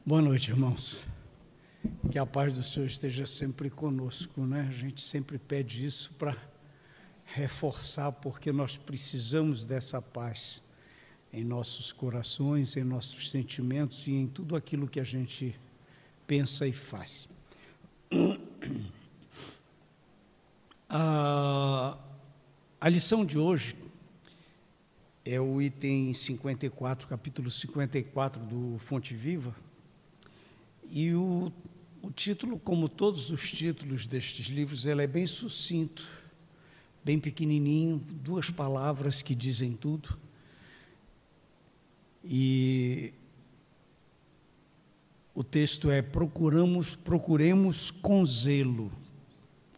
Boa noite, irmãos. Que a paz do Senhor esteja sempre conosco, né? A gente sempre pede isso para reforçar, porque nós precisamos dessa paz em nossos corações, em nossos sentimentos e em tudo aquilo que a gente pensa e faz. A lição de hoje é o item 54, capítulo 54 do Fonte Viva, e o título, como todos os títulos destes livros, ele é bem sucinto, bem pequenininho, 2 palavras que dizem tudo. E o texto é: procuremos com zelo,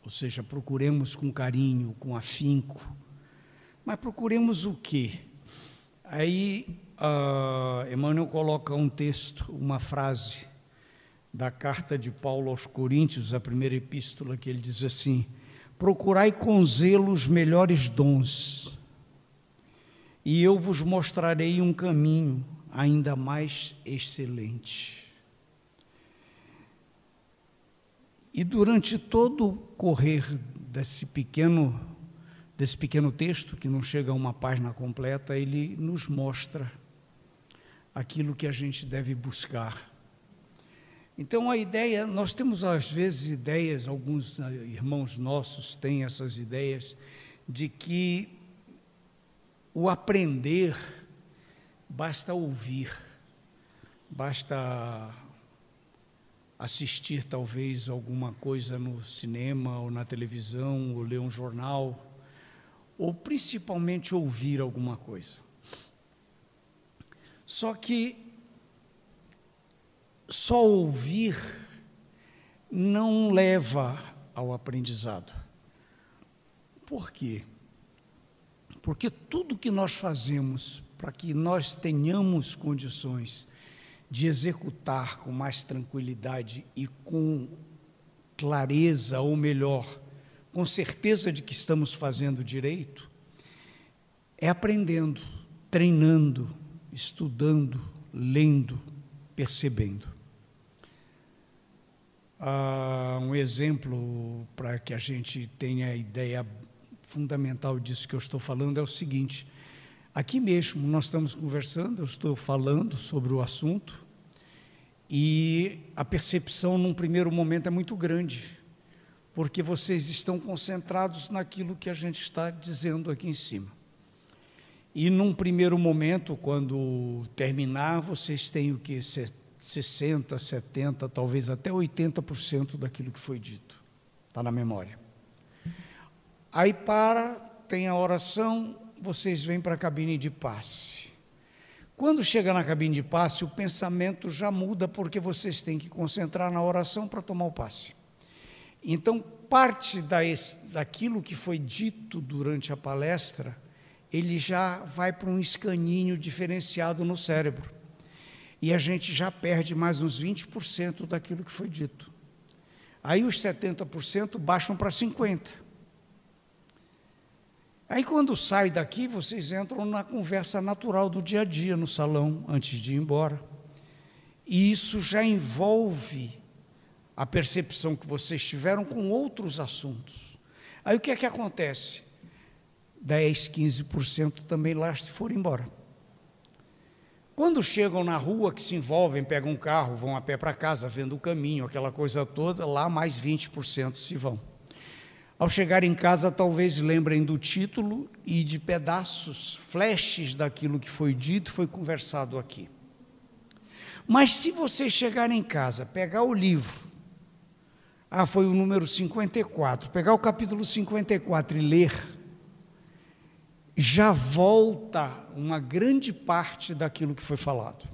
ou seja, procuremos com carinho, com afinco. Mas procuremos o quê? Aí Emmanuel coloca um texto, uma frase da carta de Paulo aos Coríntios, a primeira epístola, que ele diz assim: procurai com zelo os melhores dons, e eu vos mostrarei um caminho ainda mais excelente. E durante todo o correr desse pequeno texto, que não chega a uma página completa, ele nos mostra aquilo que a gente deve buscar. Então, a ideia, nós temos às vezes ideias, alguns irmãos nossos têm essas ideias, de que o aprender basta ouvir, basta assistir talvez alguma coisa no cinema ou na televisão, ou ler um jornal, ou principalmente ouvir alguma coisa. Só que só ouvir não leva ao aprendizado. Por quê? Porque tudo que nós fazemos para que nós tenhamos condições de executar com mais tranquilidade e com clareza, ou melhor, com certeza de que estamos fazendo direito, é aprendendo, treinando, estudando, lendo, percebendo. Um exemplo para que a gente tenha a ideia fundamental disso que eu estou falando é o seguinte: aqui mesmo nós estamos conversando, eu estou falando sobre o assunto, e a percepção num primeiro momento é muito grande, porque vocês estão concentrados naquilo que a gente está dizendo aqui em cima. E num primeiro momento, quando terminar, vocês têm o que? 60%, 70%, talvez até 80% daquilo que foi dito. Está na memória. Aí tem a oração, vocês vêm para a cabine de passe. Quando chega na cabine de passe, o pensamento já muda, porque vocês têm que concentrar na oração para tomar o passe. Então, parte daquilo que foi dito durante a palestra, ele já vai para um escaninho diferenciado no cérebro. E a gente já perde mais uns 20% daquilo que foi dito. Aí os 70% baixam para 50%. Aí quando sai daqui, vocês entram na conversa natural do dia a dia, no salão, antes de ir embora. E isso já envolve a percepção que vocês tiveram com outros assuntos. Aí o que é que acontece? 10%, 15% também lá se foram embora. Quando chegam na rua, que se envolvem, pegam um carro, vão a pé para casa, vendo o caminho, aquela coisa toda, lá mais 20% se vão. Ao chegar em casa, talvez lembrem do título e de pedaços, flashes daquilo que foi dito, foi conversado aqui. Mas se vocês chegarem em casa, pegar o livro, foi o número 54, pegar o capítulo 54 e ler, já volta uma grande parte daquilo que foi falado.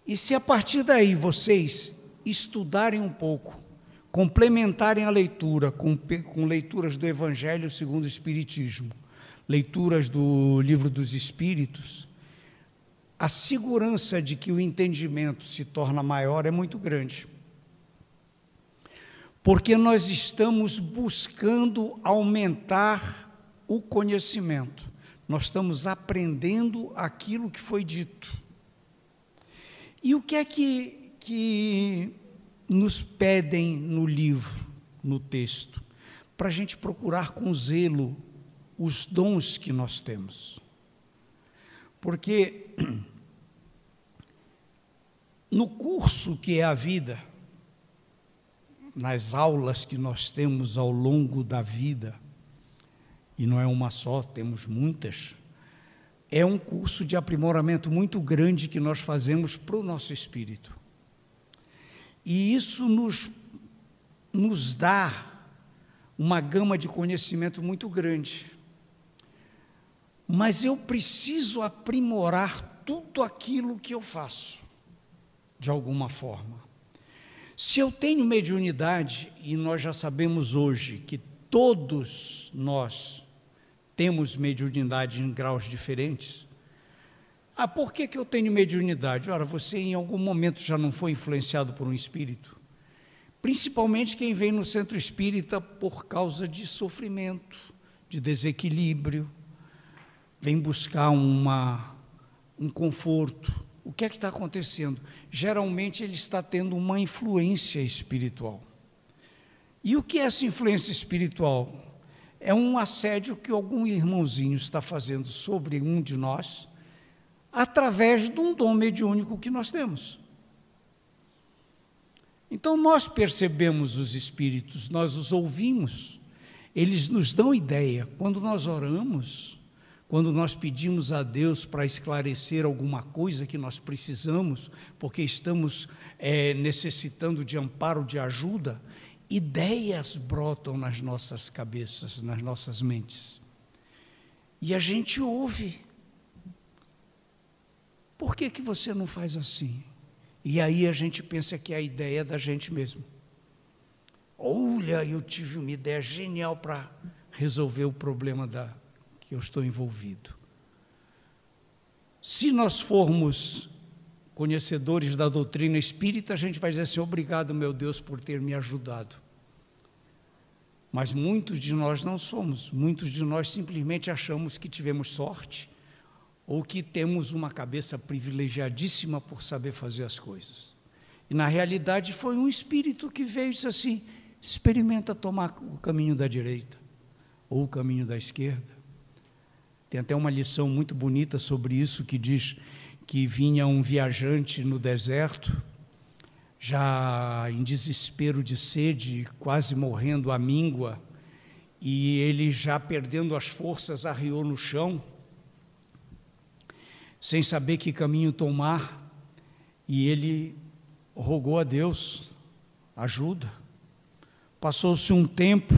E se a partir daí vocês estudarem um pouco, complementarem a leitura com leituras do Evangelho segundo o Espiritismo, leituras do Livro dos Espíritos, a segurança de que o entendimento se torna maior é muito grande. Porque nós estamos buscando aumentar o conhecimento, nós estamos aprendendo aquilo que foi dito. E o que é que que nos pedem no livro, no texto, para a gente procurar com zelo os dons que nós temos. Porque no curso que é a vida, nas aulas que nós temos ao longo da vida, e não é uma só, temos muitas, é um curso de aprimoramento muito grande que nós fazemos para o nosso espírito. E isso nos dá uma gama de conhecimento muito grande. Mas eu preciso aprimorar tudo aquilo que eu faço, de alguma forma. Se eu tenho mediunidade, e nós já sabemos hoje que todos nós temos mediunidade em graus diferentes. Por que eu tenho mediunidade? Ora, você em algum momento já não foi influenciado por um espírito? Principalmente quem vem no centro espírita por causa de sofrimento, de desequilíbrio, vem buscar um conforto. O que é que está acontecendo? Geralmente ele está tendo uma influência espiritual. E o que é essa influência espiritual? É um assédio que algum irmãozinho está fazendo sobre um de nós, através de um dom mediúnico que nós temos. Então nós percebemos os espíritos, nós os ouvimos, eles nos dão ideia. Quando nós oramos, quando nós pedimos a Deus para esclarecer alguma coisa que nós precisamos, porque estamos necessitando de amparo, de ajuda, ideias brotam nas nossas cabeças, nas nossas mentes. E a gente ouve. Por que você não faz assim? E aí a gente pensa que é a ideia é da gente mesmo. Olha, eu tive uma ideia genial para resolver o problema que eu estou envolvido. Se nós formos conhecedores da doutrina espírita, a gente vai dizer assim: obrigado, meu Deus, por ter me ajudado. Mas muitos de nós não somos. Muitos de nós simplesmente achamos que tivemos sorte ou que temos uma cabeça privilegiadíssima por saber fazer as coisas. E, na realidade, foi um espírito que veio e disse assim: experimenta tomar o caminho da direita ou o caminho da esquerda. Tem até uma lição muito bonita sobre isso, que diz que vinha um viajante no deserto, já em desespero de sede, quase morrendo à míngua, e ele, já perdendo as forças, arriou no chão, sem saber que caminho tomar, e ele rogou a Deus ajuda. Passou-se um tempo,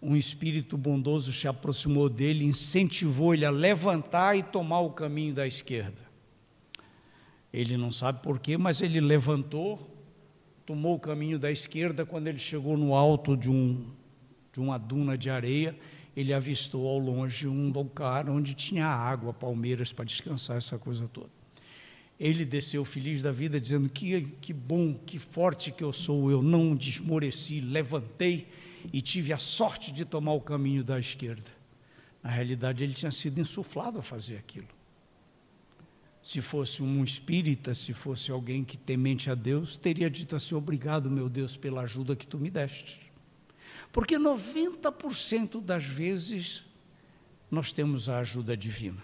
um espírito bondoso se aproximou dele, incentivou ele a levantar e tomar o caminho da esquerda. Ele não sabe porquê, mas ele levantou, tomou o caminho da esquerda. Quando ele chegou no alto de uma duna de areia, ele avistou ao longe um lugar onde tinha água, palmeiras para descansar, essa coisa toda. Ele desceu feliz da vida, dizendo: que bom, que forte que eu sou, eu não desmoreci, levantei e tive a sorte de tomar o caminho da esquerda. Na realidade, ele tinha sido insuflado a fazer aquilo. Se fosse um espírita, se fosse alguém que temente a Deus, teria dito assim: obrigado, meu Deus, pela ajuda que tu me deste. Porque 90% das vezes nós temos a ajuda divina.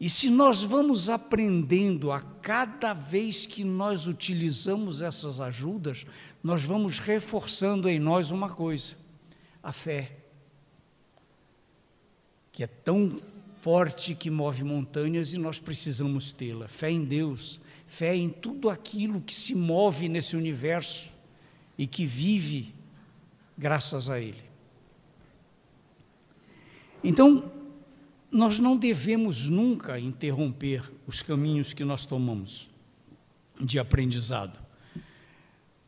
E se nós vamos aprendendo a cada vez que nós utilizamos essas ajudas, nós vamos reforçando em nós uma coisa: a fé, que é tão forte que move montanhas, e nós precisamos tê-la. Fé em Deus, fé em tudo aquilo que se move nesse universo e que vive graças a Ele. Então, nós não devemos nunca interromper os caminhos que nós tomamos de aprendizado.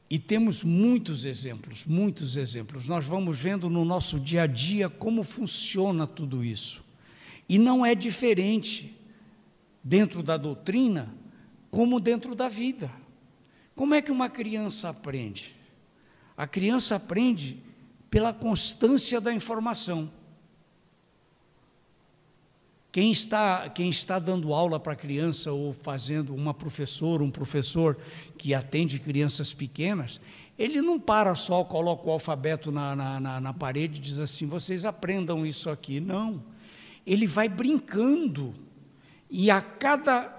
E temos muitos exemplos, muitos exemplos. Nós vamos vendo no nosso dia a dia como funciona tudo isso. E não é diferente dentro da doutrina como dentro da vida. Como é que uma criança aprende? A criança aprende pela constância da informação. Quem está dando aula para criança ou fazendo uma professora, um professor que atende crianças pequenas, ele não para só, coloca o alfabeto na parede e diz assim, vocês aprendam isso aqui. Não, ele vai brincando e a cada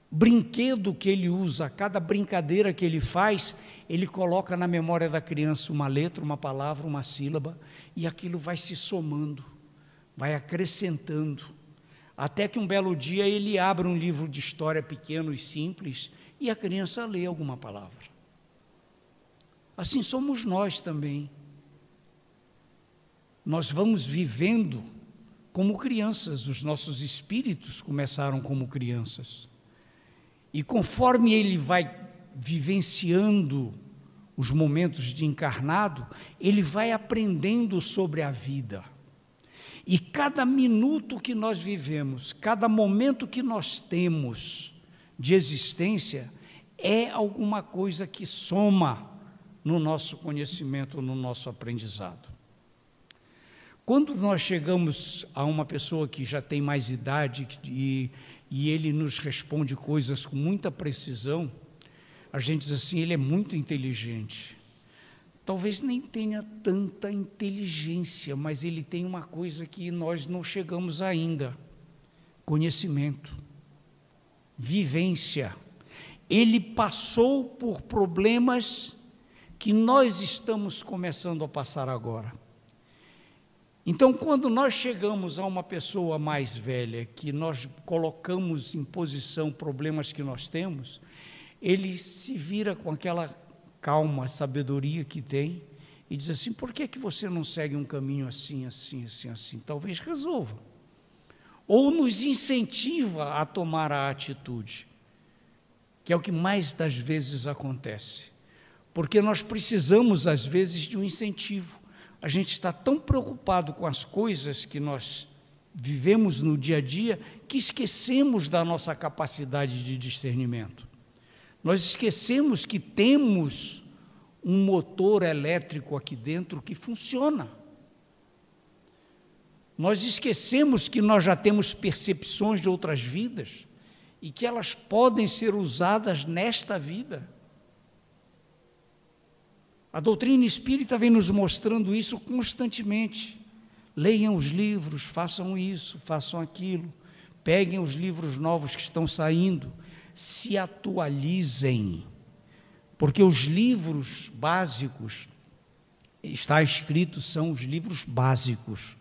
brinquedo que ele usa, a cada brincadeira que ele faz, ele coloca na memória da criança uma letra, uma palavra, uma sílaba, e aquilo vai se somando, vai acrescentando, até que um belo dia ele abre um livro de história pequeno e simples, e a criança lê alguma palavra. Assim somos nós também. Nós vamos vivendo como crianças, os nossos espíritos começaram como crianças. E conforme ele vai vivenciando os momentos de encarnado, ele vai aprendendo sobre a vida. E cada minuto que nós vivemos, cada momento que nós temos de existência, é alguma coisa que soma no nosso conhecimento, no nosso aprendizado. Quando nós chegamos a uma pessoa que já tem mais idade e ele nos responde coisas com muita precisão, a gente diz assim, ele é muito inteligente. Talvez nem tenha tanta inteligência, mas ele tem uma coisa que nós não chegamos ainda, conhecimento, vivência. Ele passou por problemas que nós estamos começando a passar agora. Então, quando nós chegamos a uma pessoa mais velha, que nós colocamos em posição problemas que nós temos, ele se vira com aquela calma, sabedoria que tem, e diz assim, por que você não segue um caminho assim, assim, assim, assim? Talvez resolva. Ou nos incentiva a tomar a atitude, que é o que mais das vezes acontece. Porque nós precisamos, às vezes, de um incentivo. A gente está tão preocupado com as coisas que nós vivemos no dia a dia, que esquecemos da nossa capacidade de discernimento. Nós esquecemos que temos um motor elétrico aqui dentro que funciona. Nós esquecemos que nós já temos percepções de outras vidas e que elas podem ser usadas nesta vida. A doutrina espírita vem nos mostrando isso constantemente. Leiam os livros, façam isso, façam aquilo, peguem os livros novos que estão saindo, se atualizem, porque os livros básicos, está escrito, são os livros básicos,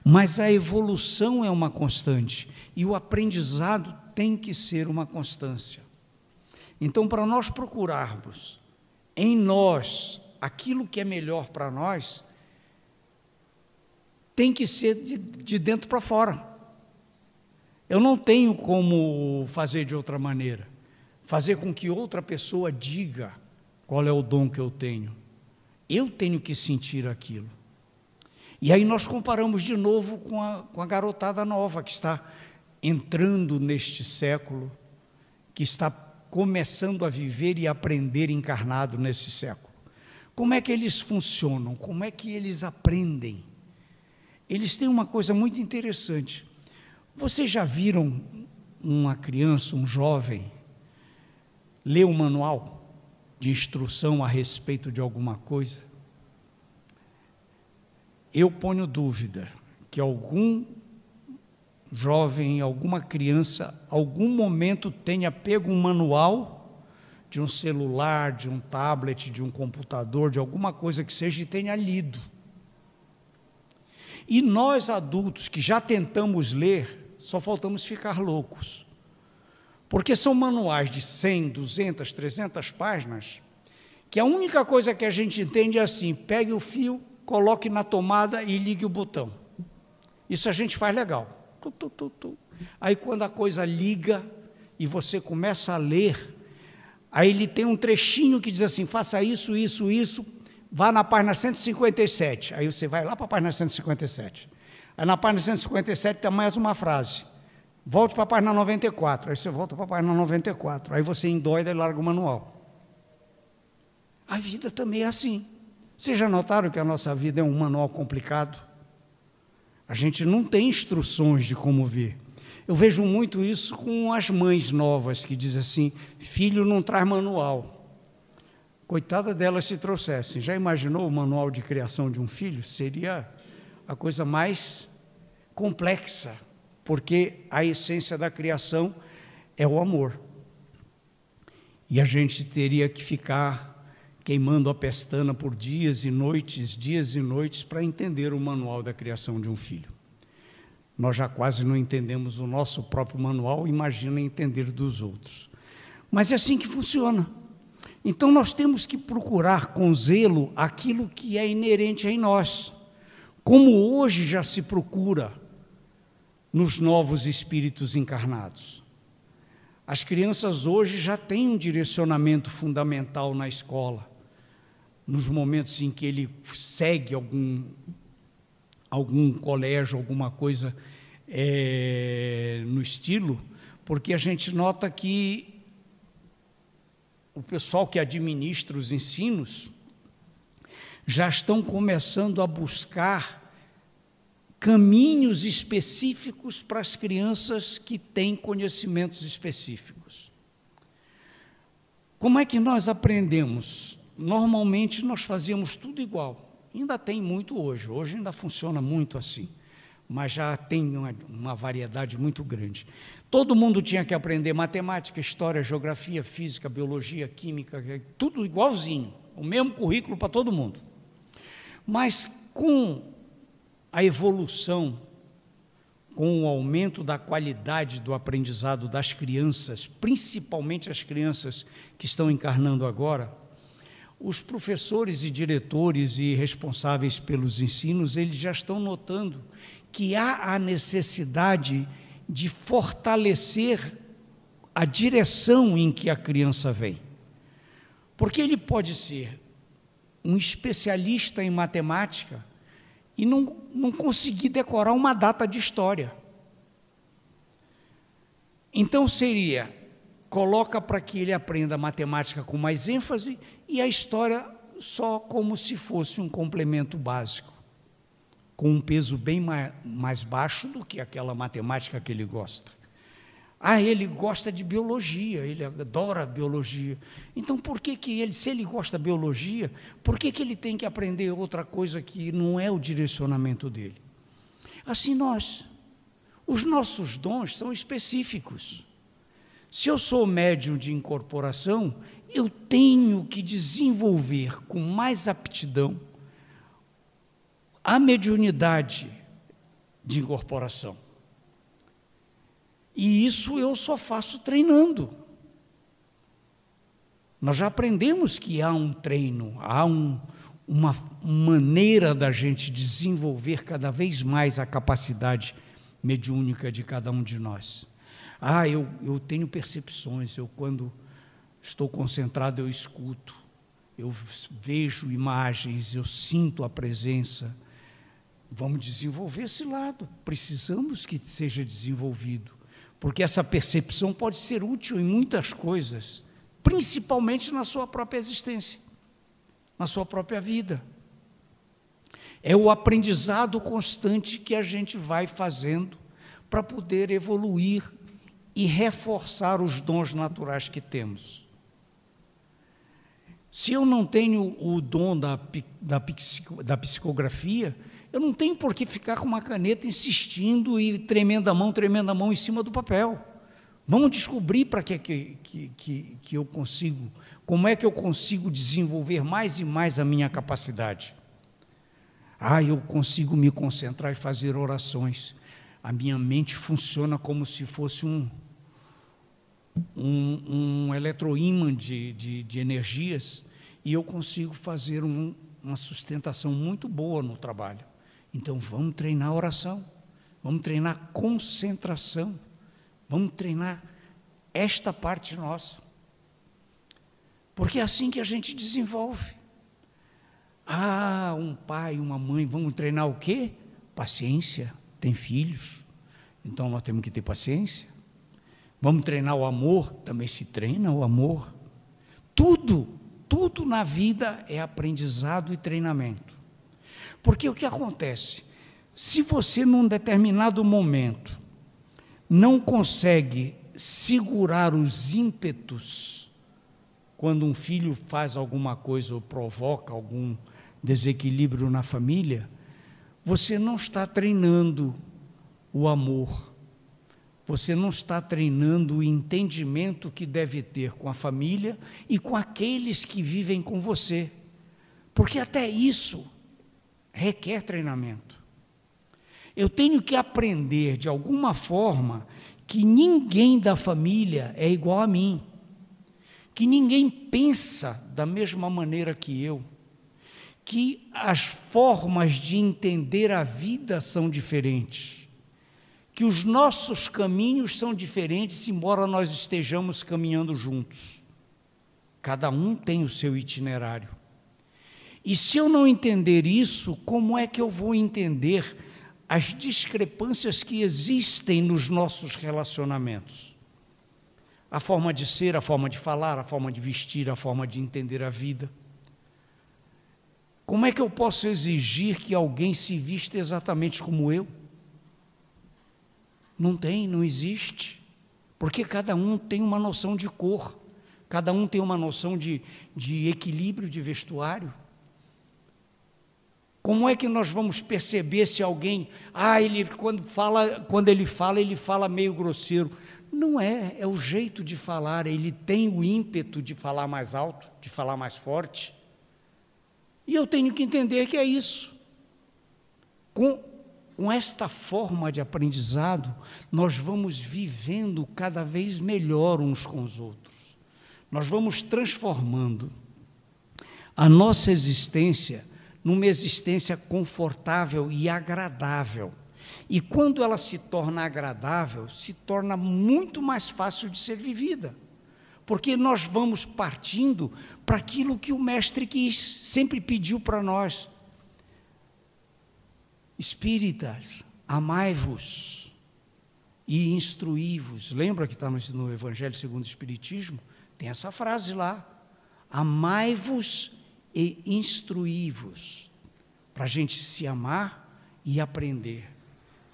mas a evolução é uma constante, e o aprendizado tem que ser uma constância. Então, para nós procurarmos em nós aquilo que é melhor para nós, tem que ser de dentro para fora. Eu não tenho como fazer de outra maneira, fazer com que outra pessoa diga qual é o dom que eu tenho. Eu tenho que sentir aquilo. E aí nós comparamos de novo com a garotada nova que está entrando neste século, que está começando a viver e aprender encarnado nesse século. Como é que eles funcionam? Como é que eles aprendem? Eles têm uma coisa muito interessante. Vocês já viram uma criança, um jovem, ler um manual de instrução a respeito de alguma coisa? Eu ponho dúvida que algum jovem, alguma criança, algum momento tenha pego um manual de um celular, de um tablet, de um computador, de alguma coisa que seja e tenha lido. E nós adultos que já tentamos ler, só faltamos ficar loucos, porque são manuais de 100, 200, 300 páginas, que a única coisa que a gente entende é assim, pegue o fio, coloque na tomada e ligue o botão. Isso a gente faz legal. Aí quando a coisa liga e você começa a ler, aí ele tem um trechinho que diz assim, faça isso, isso, isso, vá na página 157, aí você vai lá para a página 157. Aí na página 157 tem mais uma frase, volte para a página 94, aí você volta para a página 94, aí você endoida e larga o manual. A vida também é assim. Vocês já notaram que a nossa vida é um manual complicado? A gente não tem instruções de como ver. Eu vejo muito isso com as mães novas, que dizem assim, filho não traz manual. Coitada delas se trouxessem. Já imaginou o manual de criação de um filho? Seria a coisa mais complexa, porque a essência da criação é o amor. E a gente teria que ficar queimando a pestana por dias e noites, para entender o manual da criação de um filho. Nós já quase não entendemos o nosso próprio manual, imagina entender dos outros. Mas é assim que funciona. Então nós temos que procurar com zelo aquilo que é inerente em nós, como hoje já se procura nos novos espíritos encarnados. As crianças hoje já têm um direcionamento fundamental na escola, nos momentos em que ele segue algum colégio, alguma coisa no estilo, porque a gente nota que o pessoal que administra os ensinos já estão começando a buscar caminhos específicos para as crianças que têm conhecimentos específicos. Como é que nós aprendemos? Normalmente nós fazíamos tudo igual. Ainda tem muito hoje ainda funciona muito assim, mas já tem uma variedade muito grande. Todo mundo tinha que aprender matemática, história, geografia, física, biologia, química, tudo igualzinho, o mesmo currículo para todo mundo. Mas com a evolução, com o aumento da qualidade do aprendizado das crianças, principalmente as crianças que estão encarnando agora, os professores e diretores e responsáveis pelos ensinos, eles já estão notando que há a necessidade de fortalecer a direção em que a criança vem. Porque ele pode ser um especialista em matemática e não conseguir decorar uma data de história. Então seria, coloca para que ele aprenda matemática com mais ênfase e a história só como se fosse um complemento básico, com um peso bem mais baixo do que aquela matemática que ele gosta. Ele gosta de biologia, ele adora biologia. Então, por que ele, se ele gosta de biologia, por que ele tem que aprender outra coisa que não é o direcionamento dele? Assim os nossos dons são específicos. Se eu sou médium de incorporação, eu tenho que desenvolver com mais aptidão a mediunidade de incorporação. E isso eu só faço treinando. Nós já aprendemos que há um treino, há uma maneira da gente desenvolver cada vez mais a capacidade mediúnica de cada um de nós. Eu tenho percepções, quando estou concentrado, eu escuto, eu vejo imagens, eu sinto a presença. Vamos desenvolver esse lado, precisamos que seja desenvolvido. Porque essa percepção pode ser útil em muitas coisas, principalmente na sua própria existência, na sua própria vida. É o aprendizado constante que a gente vai fazendo para poder evoluir e reforçar os dons naturais que temos. Se eu não tenho o dom da psicografia, eu não tenho por que ficar com uma caneta insistindo e tremendo a mão em cima do papel. Vamos descobrir para que eu consigo, como é que eu consigo desenvolver mais e mais a minha capacidade. Eu consigo me concentrar e fazer orações. A minha mente funciona como se fosse um eletroímã de energias, e eu consigo fazer uma sustentação muito boa no trabalho. Então, vamos treinar a oração, vamos treinar a concentração, vamos treinar esta parte nossa. Porque é assim que a gente desenvolve. Um pai, uma mãe, vamos treinar o quê? Paciência, tem filhos, então nós temos que ter paciência. Vamos treinar o amor, também se treina o amor. Tudo na vida é aprendizado e treinamento. Porque o que acontece? Se você, num determinado momento, não consegue segurar os ímpetos, quando um filho faz alguma coisa ou provoca algum desequilíbrio na família, você não está treinando o amor, você não está treinando o entendimento que deve ter com a família e com aqueles que vivem com você, porque até isso requer treinamento. Eu tenho que aprender, de alguma forma, que ninguém da família é igual a mim, que ninguém pensa da mesma maneira que eu, que as formas de entender a vida são diferentes, que os nossos caminhos são diferentes, embora nós estejamos caminhando juntos. Cada um tem o seu itinerário. E se eu não entender isso, como é que eu vou entender as discrepâncias que existem nos nossos relacionamentos? A forma de ser, a forma de falar, a forma de vestir, a forma de entender a vida. Como é que eu posso exigir que alguém se vista exatamente como eu? Não tem, não existe, porque cada um tem uma noção de cor, cada um tem uma noção de equilíbrio de vestuário. Como é que nós vamos perceber se alguém, quando ele fala meio grosseiro? Não é, é o jeito de falar, ele tem o ímpeto de falar mais alto, de falar mais forte. E eu tenho que entender que é isso. Com esta forma de aprendizado, nós vamos vivendo cada vez melhor uns com os outros. Nós vamos transformando a nossa existência numa existência confortável e agradável. E quando ela se torna agradável, se torna muito mais fácil de ser vivida, porque nós vamos partindo para aquilo que o Mestre sempre pediu para nós. Espíritas, amai-vos e instruí-vos. Lembra que está no Evangelho segundo o Espiritismo? Tem essa frase lá, amai-vos e instruí-vos, para a gente se amar e aprender,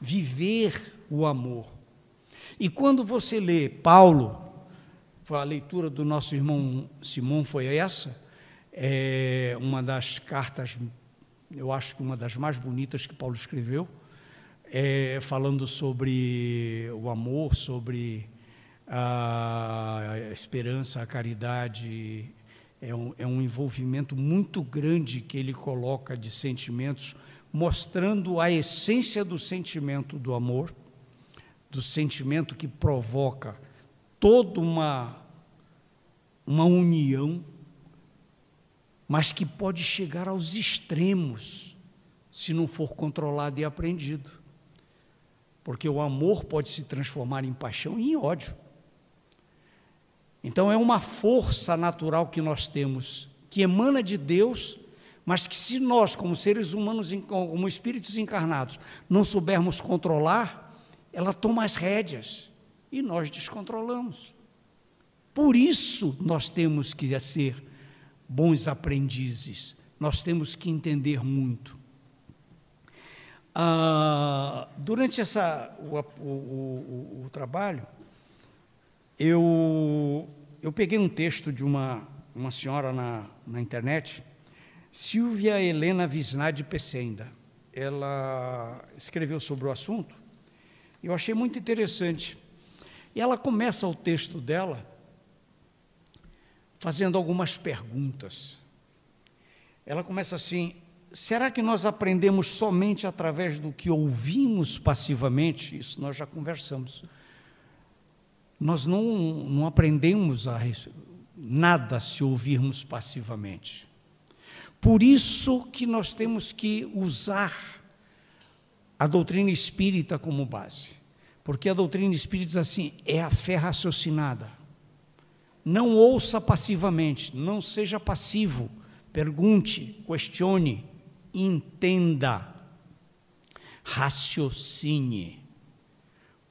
viver o amor. E quando você lê Paulo, a leitura do nosso irmão Simão foi essa, uma das cartas, eu acho que uma das mais bonitas que Paulo escreveu, falando sobre o amor, sobre a esperança, a caridade. É um envolvimento muito grande que ele coloca de sentimentos, mostrando a essência do sentimento do amor, do sentimento que provoca toda uma união, mas que pode chegar aos extremos, se não for controlado e aprendido. Porque o amor pode se transformar em paixão e em ódio. Então, é uma força natural que nós temos, que emana de Deus, mas que se nós, como seres humanos, como espíritos encarnados, não soubermos controlar, ela toma as rédeas e nós descontrolamos. Por isso, nós temos que ser bons aprendizes, nós temos que entender muito. Durante o trabalho, eu peguei um texto de uma senhora na internet, Silvia Helena Visnadi Pecenda. Ela escreveu sobre o assunto, e eu achei muito interessante. E ela começa o texto dela fazendo algumas perguntas. Ela começa assim: será que nós aprendemos somente através do que ouvimos passivamente? Isso nós já conversamos. Nós não aprendemos nada se ouvirmos passivamente. Por isso que nós temos que usar a doutrina espírita como base. Porque a doutrina espírita diz assim, é a fé raciocinada. Não ouça passivamente, não seja passivo. Pergunte, questione, entenda, raciocine.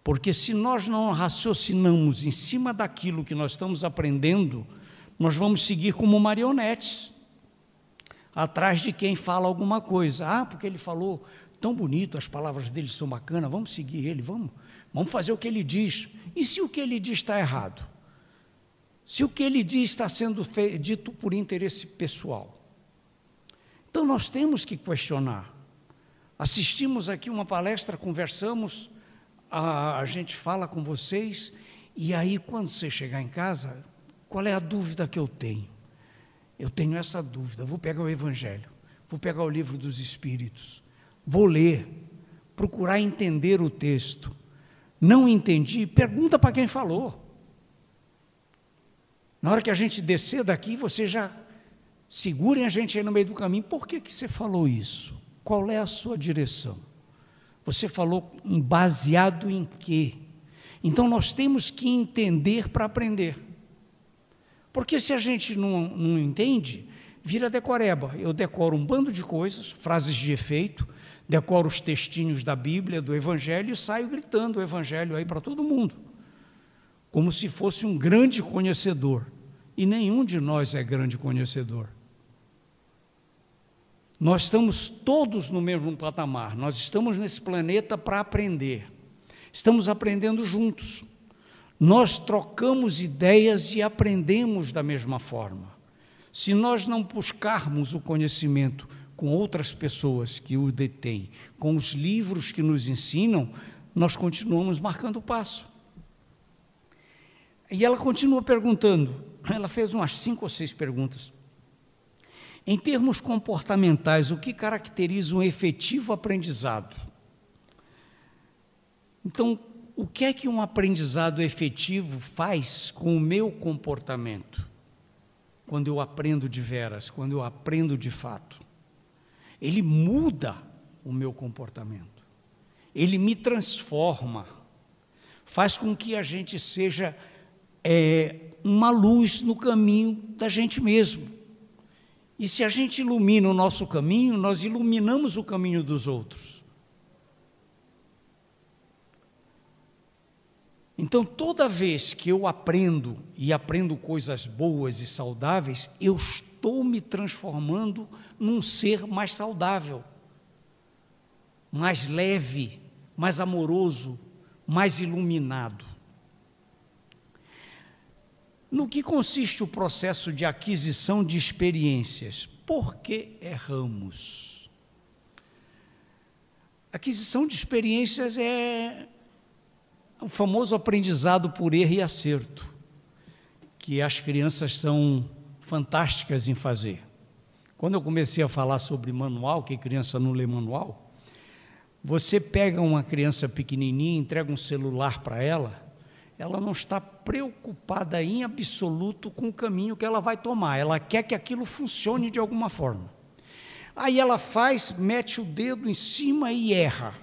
Porque se nós não raciocinamos em cima daquilo que nós estamos aprendendo, nós vamos seguir como marionetes, atrás de quem fala alguma coisa. Porque ele falou tão bonito, as palavras dele são bacanas, vamos seguir ele, vamos fazer o que ele diz. E se o que ele diz está errado? Se o que ele diz está sendo dito por interesse pessoal? Então, nós temos que questionar. Assistimos aqui uma palestra, conversamos, a gente fala com vocês, e aí, quando você chegar em casa, qual é a dúvida que eu tenho? Eu tenho essa dúvida, vou pegar o Evangelho, vou pegar o livro dos Espíritos, vou ler, procurar entender o texto. Não entendi, pergunta para quem falou. Na hora que a gente descer daqui, você já segurem a gente aí no meio do caminho. Por que você falou isso? Qual é a sua direção? Você falou baseado em quê? Então, nós temos que entender para aprender. Porque se a gente não entende, vira decoreba. Eu decoro um bando de coisas, frases de efeito, decoro os textinhos da Bíblia, do Evangelho, e saio gritando o Evangelho aí para todo mundo, como se fosse um grande conhecedor. E nenhum de nós é grande conhecedor. Nós estamos todos no mesmo patamar, nós estamos nesse planeta para aprender. Estamos aprendendo juntos. Nós trocamos ideias e aprendemos da mesma forma. Se nós não buscarmos o conhecimento com outras pessoas que o detêm, com os livros que nos ensinam, nós continuamos marcando o passo. E ela continua perguntando, ela fez umas 5 ou 6 perguntas. Em termos comportamentais, o que caracteriza um efetivo aprendizado? Então, o que é que um aprendizado efetivo faz com o meu comportamento? Quando eu aprendo de veras, quando eu aprendo de fato. Ele muda o meu comportamento. Ele me transforma. Faz com que a gente seja uma luz no caminho da gente mesmo. E se a gente ilumina o nosso caminho, nós iluminamos o caminho dos outros. Então, toda vez que eu aprendo, e aprendo coisas boas e saudáveis, eu estou me transformando num ser mais saudável, mais leve, mais amoroso, mais iluminado. No que consiste o processo de aquisição de experiências? Por que erramos? Aquisição de experiências é o famoso aprendizado por erro e acerto, que as crianças são fantásticas em fazer. Quando eu comecei a falar sobre manual, que criança não lê manual, você pega uma criança pequenininha, entrega um celular para ela não está preocupada em absoluto com o caminho que ela vai tomar, ela quer que aquilo funcione de alguma forma. Aí ela mete o dedo em cima e erra.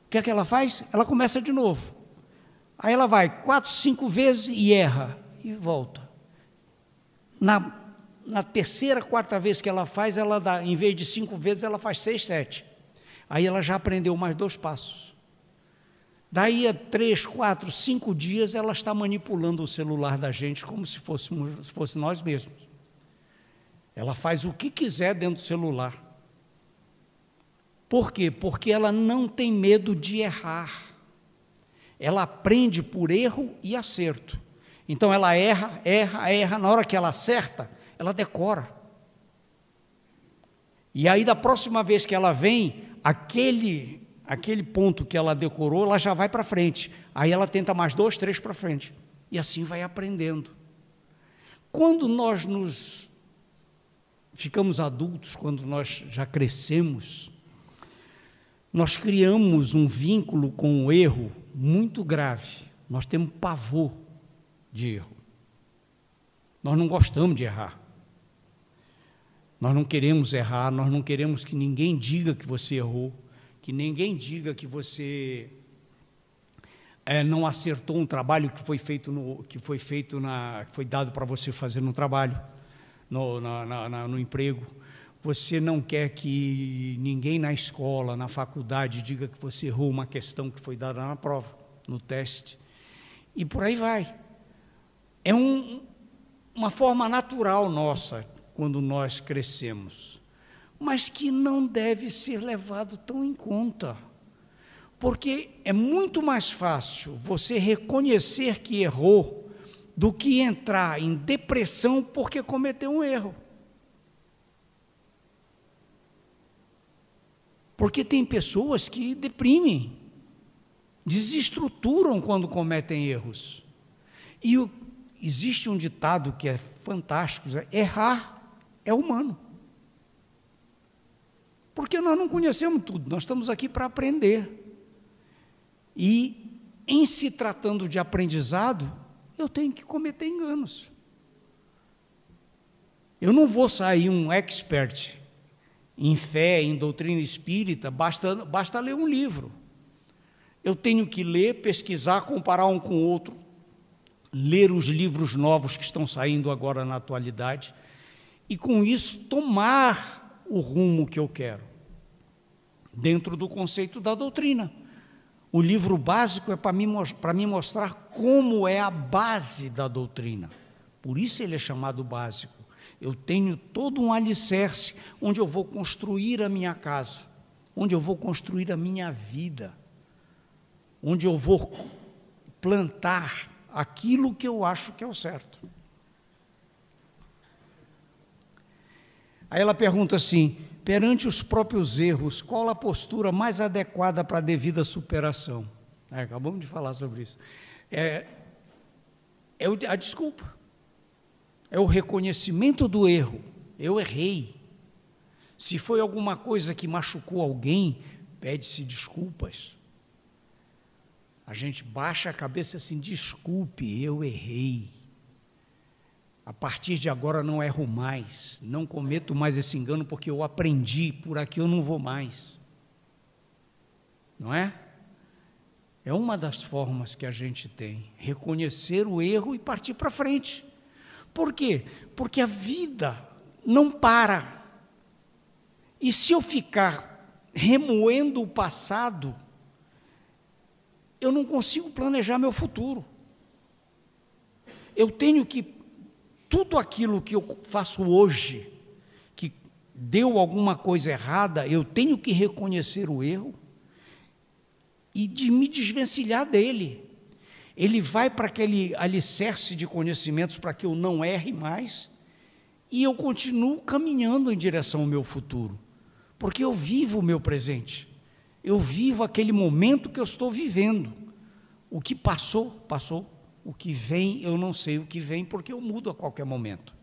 O que é que ela faz? Ela começa de novo. Aí ela vai 4, 5 vezes e erra, e volta. Na terceira, quarta vez que ela faz, em vez de 5 vezes, ela faz 6, 7. Aí ela já aprendeu mais 2 passos. Daí a 3, 4, 5 dias, ela está manipulando o celular da gente como se fosse nós mesmos. Ela faz o que quiser dentro do celular. Por quê? Porque ela não tem medo de errar. Ela aprende por erro e acerto. Então, ela erra, na hora que ela acerta, ela decora. E aí, da próxima vez que ela vem, aquele ponto que ela decorou, ela já vai para frente. Aí ela tenta mais 2, 3 para frente. E assim vai aprendendo. Quando nós ficamos adultos, quando nós já crescemos, nós criamos um vínculo com o erro muito grave. Nós temos pavor de erro. Nós não gostamos de errar. Nós não queremos errar, nós não queremos que ninguém diga que você errou, que ninguém diga que você não acertou um trabalho que foi dado para você fazer no trabalho, no emprego. Você não quer que ninguém na escola, na faculdade, diga que você errou uma questão que foi dada na prova, no teste. E por aí vai. É uma forma natural nossa, quando nós crescemos. mas que não deve ser levado tão em conta. Porque é muito mais fácil você reconhecer que errou do que entrar em depressão porque cometeu um erro. Porque tem pessoas que deprimem, desestruturam quando cometem erros. E existe um ditado que é fantástico: errar é humano. Porque nós não conhecemos tudo, nós estamos aqui para aprender. E, em se tratando de aprendizado, eu tenho que cometer enganos. Eu não vou sair um expert em fé, em doutrina espírita, basta ler um livro. Eu tenho que ler, pesquisar, comparar um com o outro, ler os livros novos que estão saindo agora na atualidade, e com isso tomar o rumo que eu quero, dentro do conceito da doutrina. O livro básico é para me mostrar como é a base da doutrina. Por isso ele é chamado básico. Eu tenho todo um alicerce onde eu vou construir a minha casa, onde eu vou construir a minha vida, onde eu vou plantar aquilo que eu acho que é o certo. Aí ela pergunta assim: perante os próprios erros, qual a postura mais adequada para a devida superação? Acabamos de falar sobre isso. A desculpa. É o reconhecimento do erro. Eu errei. Se foi alguma coisa que machucou alguém, pede-se desculpas. A gente baixa a cabeça assim: desculpe, eu errei. A partir de agora não erro mais, não cometo mais esse engano, porque eu aprendi, por aqui eu não vou mais. Não é? É uma das formas que a gente tem, reconhecer o erro e partir para frente. Por quê? Porque a vida não para. E se eu ficar remoendo o passado, eu não consigo planejar meu futuro. Eu tenho que tudo aquilo que eu faço hoje, que deu alguma coisa errada, eu tenho que reconhecer o erro e de me desvencilhar dele. Ele vai para aquele alicerce de conhecimentos para que eu não erre mais e eu continuo caminhando em direção ao meu futuro, porque eu vivo o meu presente, eu vivo aquele momento que eu estou vivendo. O que passou, passou. O que vem, eu não sei o que vem, porque eu mudo a qualquer momento.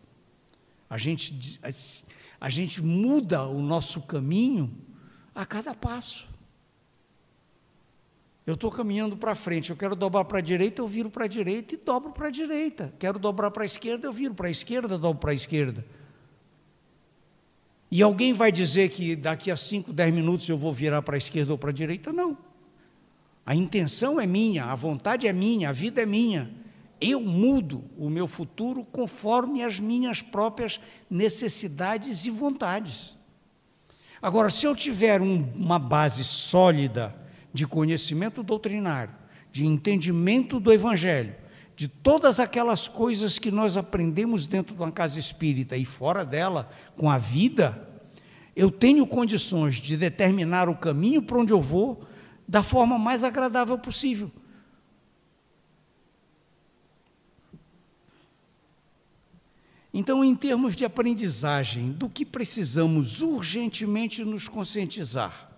A gente muda o nosso caminho a cada passo. Eu estou caminhando para frente, eu quero dobrar para a direita, eu viro para a direita e dobro para a direita. Quero dobrar para a esquerda, eu viro para a esquerda, dobro para a esquerda. E alguém vai dizer que daqui a 5, 10 minutos eu vou virar para a esquerda ou para a direita? Não. A intenção é minha, a vontade é minha, a vida é minha. Eu mudo o meu futuro conforme as minhas próprias necessidades e vontades. Agora, se eu tiver uma base sólida de conhecimento doutrinário, de entendimento do Evangelho, de todas aquelas coisas que nós aprendemos dentro de uma casa espírita e fora dela, com a vida, eu tenho condições de determinar o caminho para onde eu vou, da forma mais agradável possível. Então, em termos de aprendizagem, do que precisamos urgentemente nos conscientizar?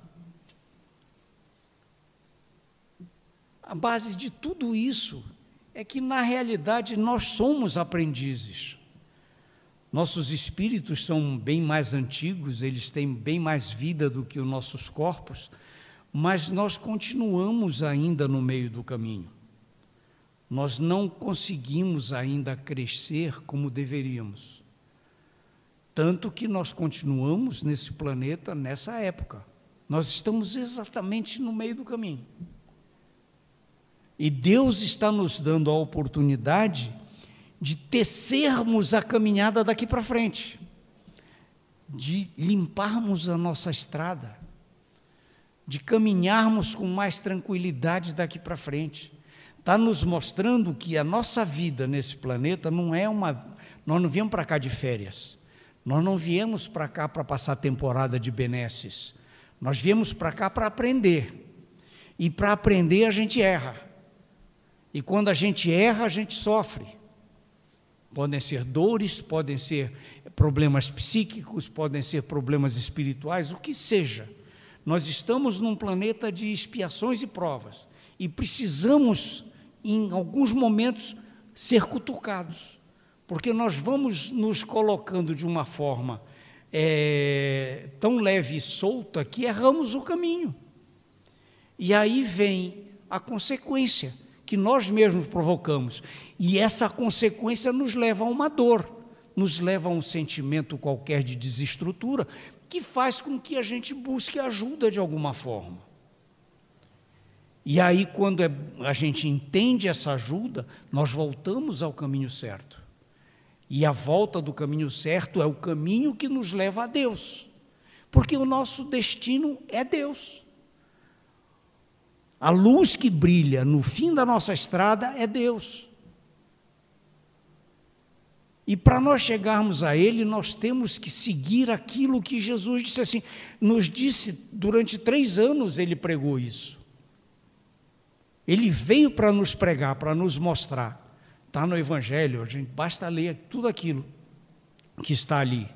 A base de tudo isso é que, na realidade, nós somos aprendizes. Nossos espíritos são bem mais antigos, eles têm bem mais vida do que os nossos corpos, mas nós continuamos ainda no meio do caminho. Nós não conseguimos ainda crescer como deveríamos. Tanto que nós continuamos nesse planeta nessa época. Nós estamos exatamente no meio do caminho. E Deus está nos dando a oportunidade de tecermos a caminhada daqui para frente, de limparmos a nossa estrada, de caminharmos com mais tranquilidade daqui para frente. Está nos mostrando que a nossa vida nesse planeta não é nós não viemos para cá de férias. Nós não viemos para cá para passar temporada de benesses. Nós viemos para cá para aprender. E para aprender a gente erra. E quando a gente erra, a gente sofre. Podem ser dores, podem ser problemas psíquicos, podem ser problemas espirituais, o que seja. Nós estamos num planeta de expiações e provas. E precisamos, em alguns momentos, ser cutucados. Porque nós vamos nos colocando de uma forma tão leve e solta que erramos o caminho. E aí vem a consequência que nós mesmos provocamos. E essa consequência nos leva a uma dor, nos leva a um sentimento qualquer de desestrutura, que faz com que a gente busque ajuda de alguma forma. E aí, quando a gente entende essa ajuda, nós voltamos ao caminho certo. E a volta do caminho certo é o caminho que nos leva a Deus, porque o nosso destino é Deus. A luz que brilha no fim da nossa estrada é Deus. E para nós chegarmos a Ele, nós temos que seguir aquilo que Jesus disse assim, nos disse durante 3 anos, Ele pregou isso. Ele veio para nos pregar, para nos mostrar. Está no Evangelho, a gente basta ler tudo aquilo que está ali.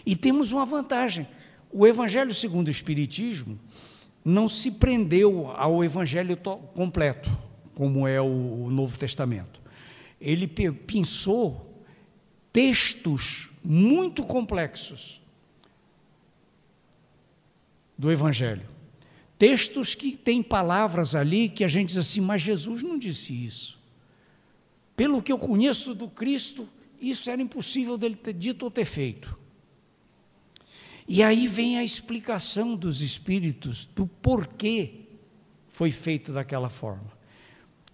E temos uma vantagem. O Evangelho segundo o Espiritismo não se prendeu ao Evangelho completo, como é o Novo Testamento. Ele pensou textos muito complexos do Evangelho. Textos que têm palavras ali que a gente diz assim, mas Jesus não disse isso. Pelo que eu conheço do Cristo, isso era impossível dele ter dito ou ter feito. E aí vem a explicação dos Espíritos do porquê foi feito daquela forma.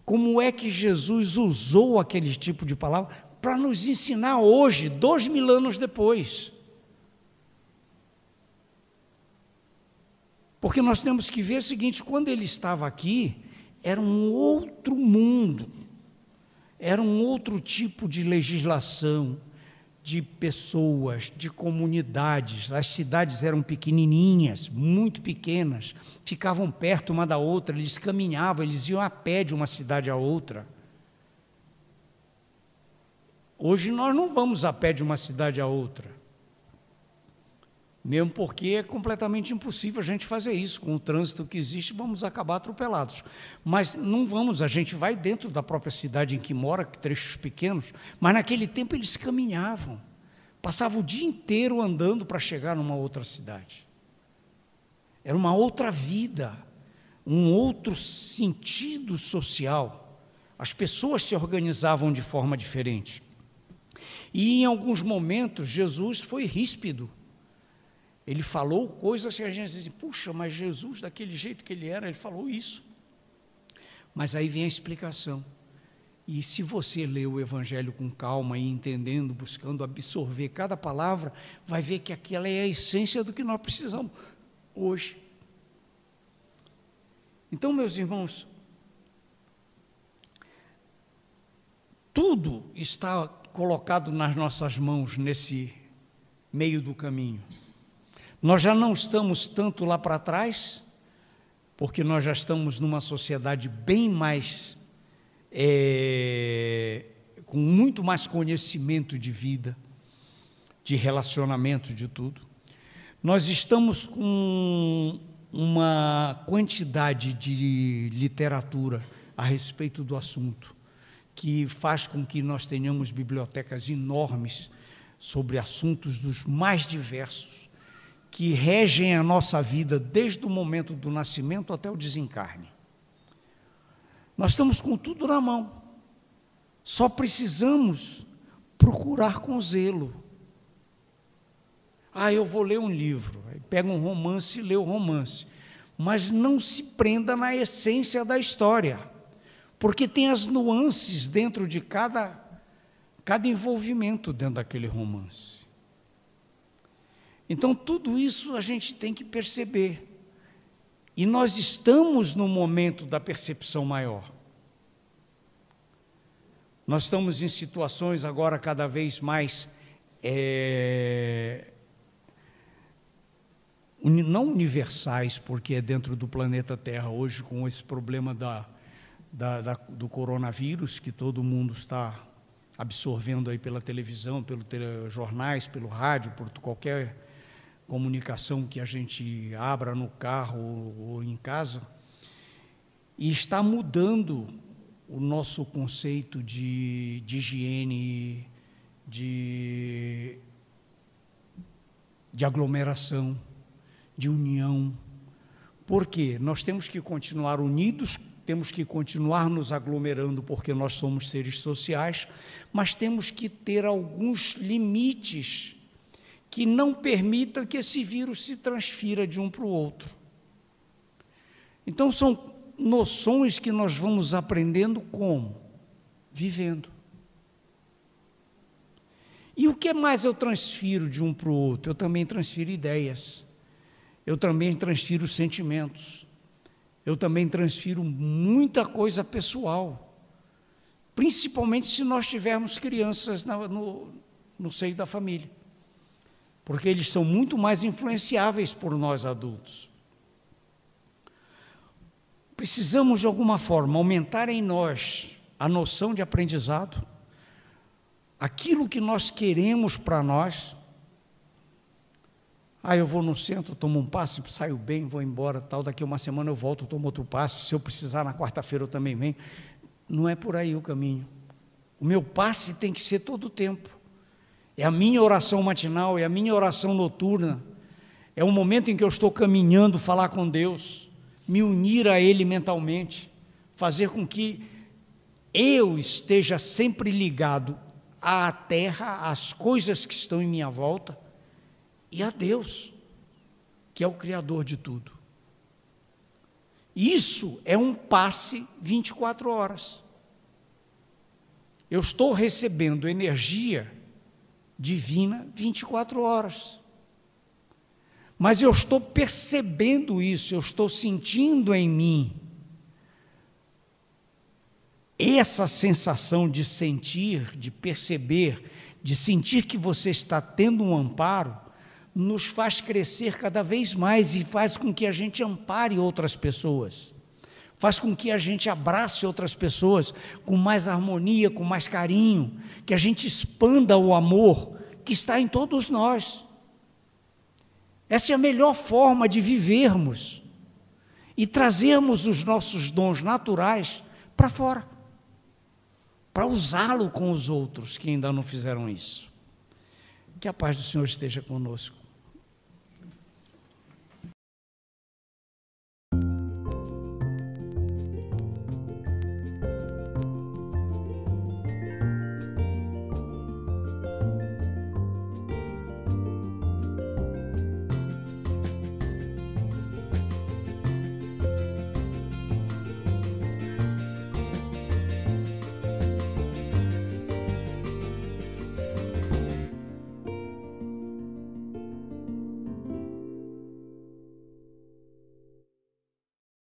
Como é que Jesus usou aquele tipo de palavra para nos ensinar hoje, 2000 anos depois. Porque nós temos que ver o seguinte, quando ele estava aqui, era um outro mundo, era um outro tipo de legislação, de pessoas, de comunidades. As cidades eram pequenininhas, muito pequenas, ficavam perto uma da outra, eles caminhavam, eles iam a pé de uma cidade a outra. Hoje nós não vamos a pé de uma cidade a outra, mesmo porque é completamente impossível a gente fazer isso, com o trânsito que existe, vamos acabar atropelados. Mas não vamos, a gente vai dentro da própria cidade em que mora, trechos pequenos, mas naquele tempo eles caminhavam, passavam o dia inteiro andando para chegar numa outra cidade. Era uma outra vida, um outro sentido social. As pessoas se organizavam de forma diferente. E em alguns momentos Jesus foi ríspido. Ele falou coisas que a gente diz, puxa, mas Jesus, daquele jeito que ele era, ele falou isso. Mas aí vem a explicação. E se você lê o Evangelho com calma e entendendo, buscando absorver cada palavra, vai ver que aquela é a essência do que nós precisamos hoje. Então, meus irmãos, tudo está colocado nas nossas mãos nesse meio do caminho. Nós já não estamos tanto lá para trás, porque nós já estamos numa sociedade bem mais, com muito mais conhecimento de vida, de relacionamento, de tudo. Nós estamos com uma quantidade de literatura a respeito do assunto, que faz com que nós tenhamos bibliotecas enormes sobre assuntos dos mais diversos, que regem a nossa vida desde o momento do nascimento até o desencarne. Nós estamos com tudo na mão, só precisamos procurar com zelo. Eu vou ler um livro, aí pega um romance e lê o romance, mas não se prenda na essência da história, porque tem as nuances dentro de cada envolvimento dentro daquele romance. Então, tudo isso a gente tem que perceber. E nós estamos no momento da percepção maior. Nós estamos em situações agora cada vez mais não universais, porque é dentro do planeta Terra hoje, com esse problema do coronavírus, que todo mundo está absorvendo aí pela televisão, pelos jornais, pelo rádio, por qualquer comunicação que a gente abra no carro ou em casa, e está mudando o nosso conceito de higiene, de aglomeração, de união. Por quê? Nós temos que continuar unidos, temos que continuar nos aglomerando, porque nós somos seres sociais, mas temos que ter alguns limites que não permitam que esse vírus se transfira de um para o outro. Então, são noções que nós vamos aprendendo como? Vivendo. E o que mais eu transfiro de um para o outro? Eu também transfiro ideias, eu também transfiro sentimentos, eu também transfiro muita coisa pessoal, principalmente se nós tivermos crianças no seio da família, porque eles são muito mais influenciáveis por nós adultos. Precisamos, de alguma forma, aumentar em nós a noção de aprendizado, aquilo que nós queremos para nós. Eu vou no centro, tomo um passe, saio bem, vou embora, tal, daqui a uma semana eu volto, tomo outro passe, se eu precisar na quarta-feira eu também venho. Não é por aí o caminho. O meu passe tem que ser todo o tempo. É a minha oração matinal, é a minha oração noturna, é o momento em que eu estou caminhando, falar com Deus, me unir a Ele mentalmente, fazer com que eu esteja sempre ligado à terra, às coisas que estão em minha volta, e a Deus, que é o Criador de tudo. Isso é um passe 24 horas. Eu estou recebendo energia divina 24 horas. Mas eu estou percebendo isso, eu estou sentindo em mim essa sensação de sentir, de perceber, de sentir que você está tendo um amparo, nos faz crescer cada vez mais e faz com que a gente ampare outras pessoas, faz com que a gente abrace outras pessoas com mais harmonia, com mais carinho, que a gente expanda o amor que está em todos nós. Essa é a melhor forma de vivermos e trazermos os nossos dons naturais para fora, para usá-lo com os outros que ainda não fizeram isso. Que a paz do Senhor esteja conosco.